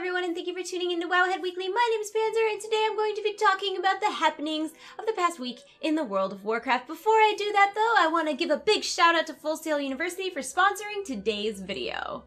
everyone, and thank you for tuning in to Wowhead Weekly. My name is Panzer, and today I'm going to be talking about the happenings of the past week in the world of Warcraft. Before I do that, though, I want to give a big shout out to Full Sail University for sponsoring today's video.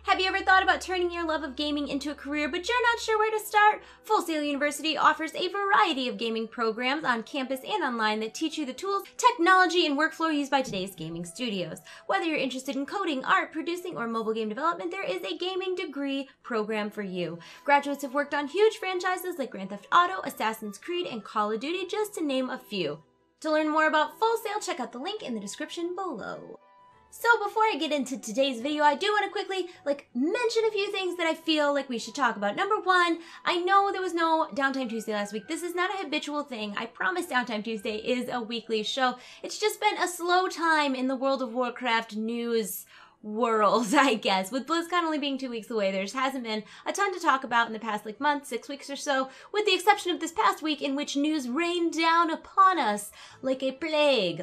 Have you ever thought about turning your love of gaming into a career, but you're not sure where to start? Full Sail University offers a variety of gaming programs on campus and online that teach you the tools, technology, and workflow used by today's gaming studios. Whether you're interested in coding, art, producing, or mobile game development, there is a gaming degree program for you. Graduates have worked on huge franchises like Grand Theft Auto, Assassin's Creed, and Call of Duty, just to name a few. To learn more about Full Sail, check out the link in the description below. So before I get into today's video, I do want to quickly mention a few things that I feel like we should talk about. Number one, I know there was no Downtime Tuesday last week. This is not a habitual thing. I promise Downtime Tuesday is a weekly show. It's just been a slow time in the World of Warcraft news world, I guess. With Blizzcon only being 2 weeks away, there just hasn't been a ton to talk about in the past month, 6 weeks or so, with the exception of this past week in which news rained down upon us like a plague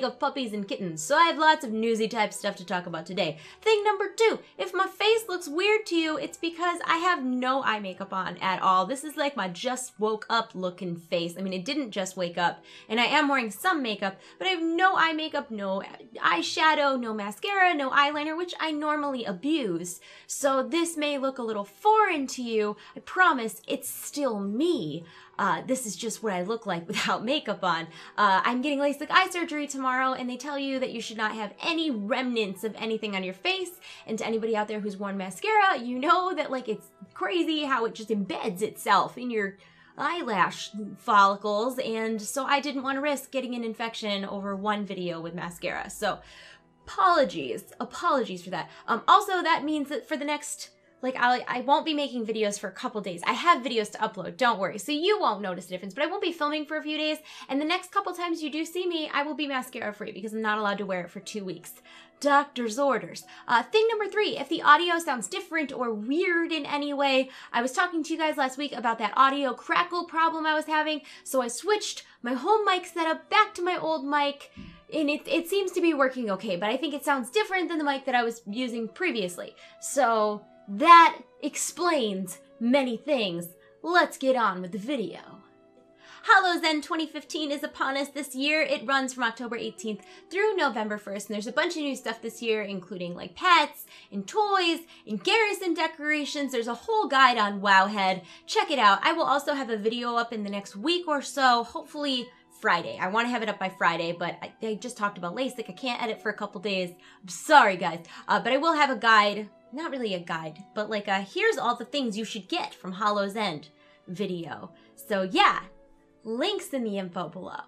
of puppies and kittens. So I have lots of newsy type stuff to talk about today. Thing number two, if my face looks weird to you, it's because I have no eye makeup on at all. This is like my just woke up looking face. I mean, it didn't just wake up, and I am wearing some makeup, but I have no eye makeup, no eyeshadow, no mascara, no eyeliner, which I normally abuse. So this may look a little foreign to you. I promise it's still me. This is just what I look like without makeup on. I'm getting LASIK eye surgery tomorrow, and they tell you that you should not have any remnants of anything on your face. And to anybody out there who's worn mascara, you know that it's crazy how it just embeds itself in your eyelash follicles, and so I didn't want to risk getting an infection over one video with mascara. So apologies for that. Also, that means that for the next, I won't be making videos for a couple days. I have videos to upload, don't worry. So you won't notice a difference, but I won't be filming for a few days. And the next couple times you do see me, I will be mascara free because I'm not allowed to wear it for 2 weeks. Doctor's orders. Thing number three, if the audio sounds different or weird in any way, I was talking to you guys last week about that audio crackle problem I was having. So I switched my home mic setup back to my old mic, and it seems to be working okay, but I think it sounds different than the mic that I was using previously. So that explains many things. Let's get on with the video. Hallow's End 2015 is upon us this year. It runs from October 18th through November 1st, and there's a bunch of new stuff this year, including pets and toys and garrison decorations. There's a whole guide on Wowhead. Check it out. I will also have a video up in the next week or so, hopefully Friday. I want to have it up by Friday, but I just talked about LASIK. I can't edit for a couple days. I'm sorry, guys. But I will have a guide. Not really a guide, but here's all the things you should get from Hallow's End video. So yeah. Links in the info below.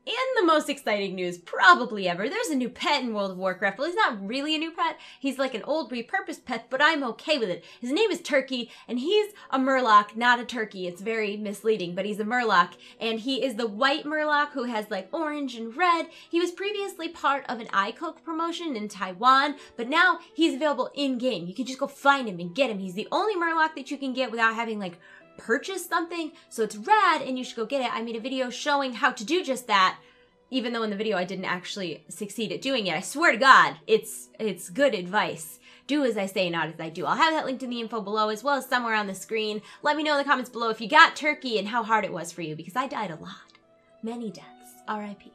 And the most exciting news probably ever, there's a new pet in World of Warcraft. Well, he's not really a new pet. He's like an old repurposed pet, but I'm okay with it. His name is Terky, and he's a murloc, not a turkey. It's very misleading, but he's a murloc. And he is the white murloc who has orange and red. He was previously part of an iCoke promotion in Taiwan, but now he's available in-game. You can just go find him and get him. He's the only murloc that you can get without having purchase something, so it's rad and you should go get it. I made a video showing how to do just that, even though in the video I didn't actually succeed at doing it. I swear to God, it's good advice. Do as I say, not as I do. I'll have that linked in the info below as well as somewhere on the screen. Let me know in the comments below if you got Terky and how hard it was for you, because I died a lot. Many deaths. R.I.P.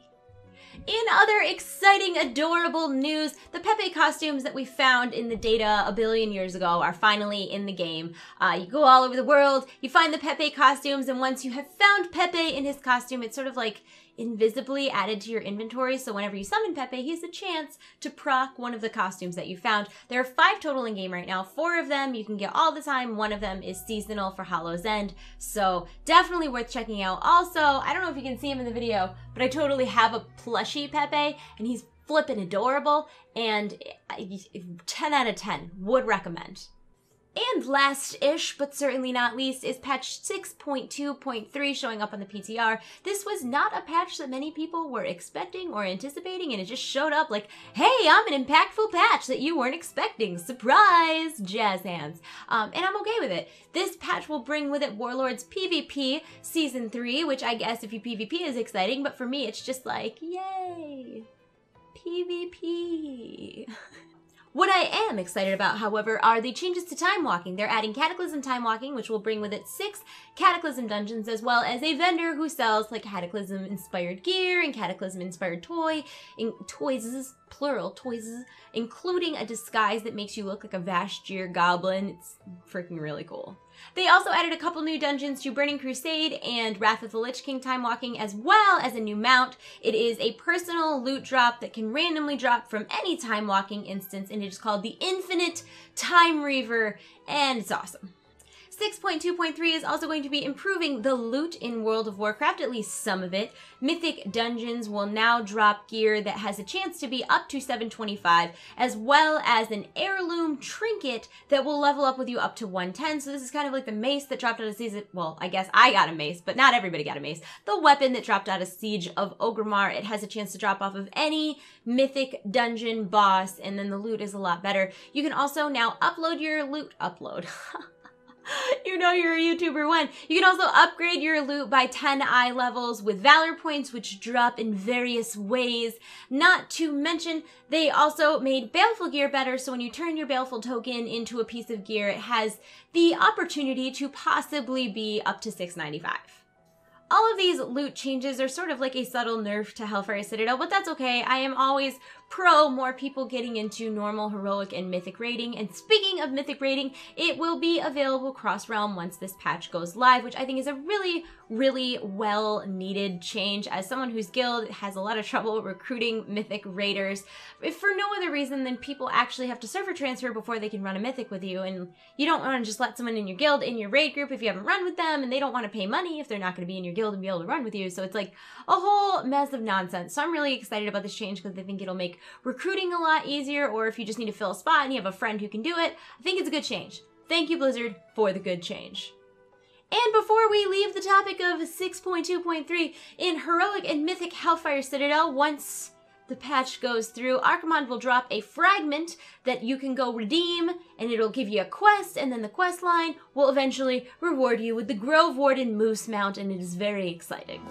In other exciting, adorable news, the Pepe costumes that we found in the data a billion years ago are finally in the game. You go all over the world, you find the Pepe costumes, and once you have found Pepe in his costume, it's sort of invisibly added to your inventory, so whenever you summon Pepe, he has a chance to proc one of the costumes that you found. There are 5 total in game right now. 4 of them you can get all the time. 1 of them is seasonal for Hallow's End, so definitely worth checking out. Also, I don't know if you can see him in the video, but I totally have a plushie Pepe, and he's flippin' adorable, and 10 out of 10, would recommend. And last-ish, but certainly not least, is patch 6.2.3 showing up on the PTR. This was not a patch that many people were expecting or anticipating, and it just showed up hey, I'm an impactful patch that you weren't expecting. Surprise! Jazz hands. And I'm okay with it. This patch will bring with it Warlords PvP Season 3, which I guess if you PvP is exciting, but for me it's just yay! PvP! What I am excited about, however, are the changes to time walking. They're adding Cataclysm time walking, which will bring with it 6 Cataclysm dungeons, as well as a vendor who sells like Cataclysm-inspired gear and Cataclysm-inspired toys, plural, toys, including a disguise that makes you look like a Vashtir goblin. It's freaking really cool. They also added a couple new dungeons to Burning Crusade and Wrath of the Lich King time walking, as well as a new mount. It is a personal loot drop that can randomly drop from any time walking instance, and it is called the Infinite Time Reaver, and it's awesome. 6.2.3 is also going to be improving the loot in World of Warcraft, at least some of it. Mythic dungeons will now drop gear that has a chance to be up to 725, as well as an heirloom trinket that will level up with you up to 110. So this is kind of like the mace that dropped out of Season... Well, I guess I got a mace, but not everybody got a mace. The weapon that dropped out of Siege of Orgrimmar, it has a chance to drop off of any mythic dungeon boss, and then the loot is a lot better. You can also now upload your loot... You know you're a YouTuber when. You can also upgrade your loot by 10 eye levels with Valor points, which drop in various ways. Not to mention, they also made Baleful gear better, so when you turn your Baleful token into a piece of gear, it has the opportunity to possibly be up to 695. All of these loot changes are sort of like a subtle nerf to Hellfire Citadel, but that's okay. I am always pro more people getting into normal, heroic, and mythic raiding. And speaking of mythic raiding, it will be available cross-realm once this patch goes live, which I think is a really, really well-needed change. As someone whose guild has a lot of trouble recruiting mythic raiders, if for no other reason than people actually have to server transfer before they can run a mythic with you, and you don't want to just let someone in your guild, in your raid group, if you haven't run with them, and they don't want to pay money if they're not going to be in your guild and be able to run with you. So it's like a whole mess of nonsense. So I'm really excited about this change because I think it'll make recruiting a lot easier, or if you just need to fill a spot and you have a friend who can do it, I think it's a good change. Thank you, Blizzard, for the good change. And before we leave the topic of 6.2.3, in Heroic and Mythic Hellfire Citadel, once the patch goes through, Archimonde will drop a fragment that you can go redeem, and it'll give you a quest, and then the quest line will eventually reward you with the Grove Warden Moose mount, and it is very exciting.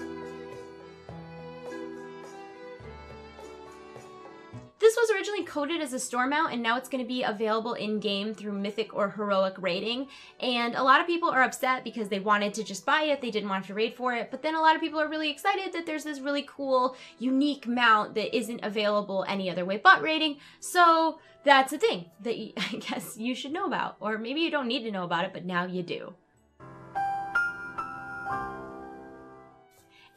This was originally coded as a store mount, and now it's going to be available in-game through Mythic or Heroic raiding. And a lot of people are upset because they wanted to just buy it, they didn't want to raid for it, but then a lot of people are really excited that there's this really cool, unique mount that isn't available any other way but raiding. So that's a thing that I guess you should know about. Or maybe you don't need to know about it, but now you do.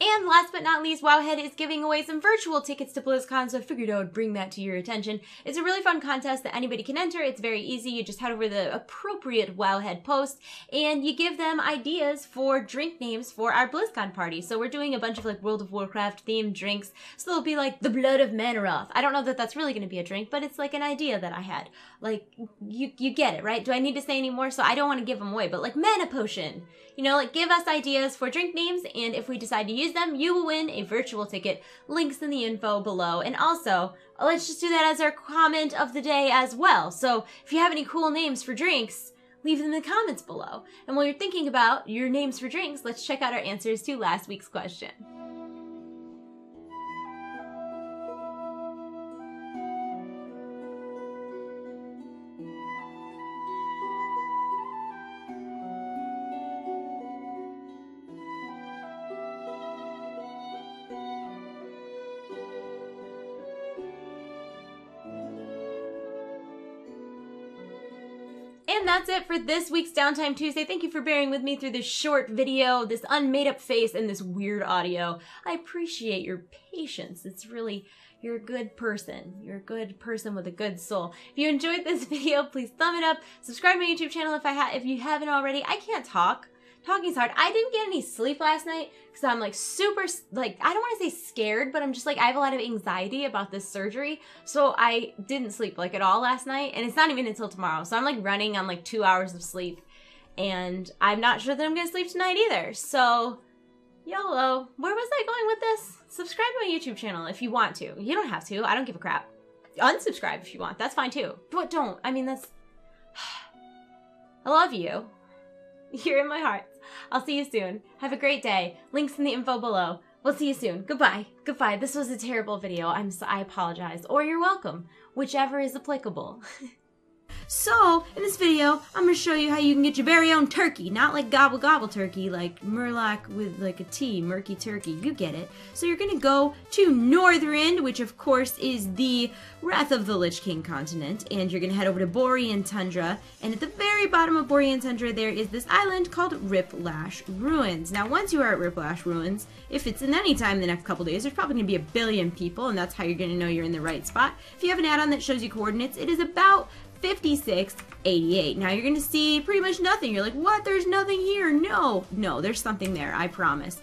And last but not least, Wowhead is giving away some virtual tickets to BlizzCon, so I figured I would bring that to your attention. It's a really fun contest that anybody can enter. It's very easy. You just head over to the appropriate Wowhead post, and you give them ideas for drink names for our BlizzCon party. So we're doing a bunch of like World of Warcraft themed drinks. So they'll be like the Blood of Manaroth. I don't know that that's really going to be a drink, but it's like an idea that I had. Like, you get it, right? Do I need to say any more? So I don't want to give them away, but like Mana Potion. You know, like give us ideas for drink names, and if we decide to use them, you will win a virtual ticket. Links in the info below. And also, let's just do that as our comment of the day as well. So if you have any cool names for drinks, leave them in the comments below. And while you're thinking about your names for drinks, let's check out our answers to last week's question. And that's it for this week's Downtime Tuesday. Thank you for bearing with me through this short video, this unmade-up face, and this weird audio. I appreciate your patience. It's really, you're a good person. You're a good person with a good soul. If you enjoyed this video, please thumb it up. Subscribe to my YouTube channel if you haven't already. I can't talk. Talking's hard. I didn't get any sleep last night because I'm like super, like, I don't want to say scared, but I'm just like, I have a lot of anxiety about this surgery. So I didn't sleep like at all last night, and it's not even until tomorrow. So I'm like running on like 2 hours of sleep, and I'm not sure that I'm going to sleep tonight either. So YOLO. Where was I going with this? Subscribe to my YouTube channel if you want to. You don't have to. I don't give a crap. Unsubscribe if you want. That's fine too. But don't. I mean, that's... I love you. You're in my heart. I'll see you soon. Have a great day. Links in the info below. We'll see you soon. Goodbye. Goodbye. This was a terrible video. I apologize. Or you're welcome. Whichever is applicable. So, in this video, I'm going to show you how you can get your very own turkey. Not like gobble gobble turkey, like murloc with like a T, murky turkey. You get it. So you're going to go to Northrend, which of course is the Wrath of the Lich King continent. And you're going to head over to Borean Tundra. And at the very bottom of Borean Tundra, there is this island called Riplash Ruins. Now, once you are at Riplash Ruins, if it's in any time in the next couple days, there's probably going to be 1 billion people, and that's how you're going to know you're in the right spot. If you have an add-on that shows you coordinates, it is about 5688. Now you're going to see pretty much nothing. You're like, what? There's nothing here. No, there's something there. I promise.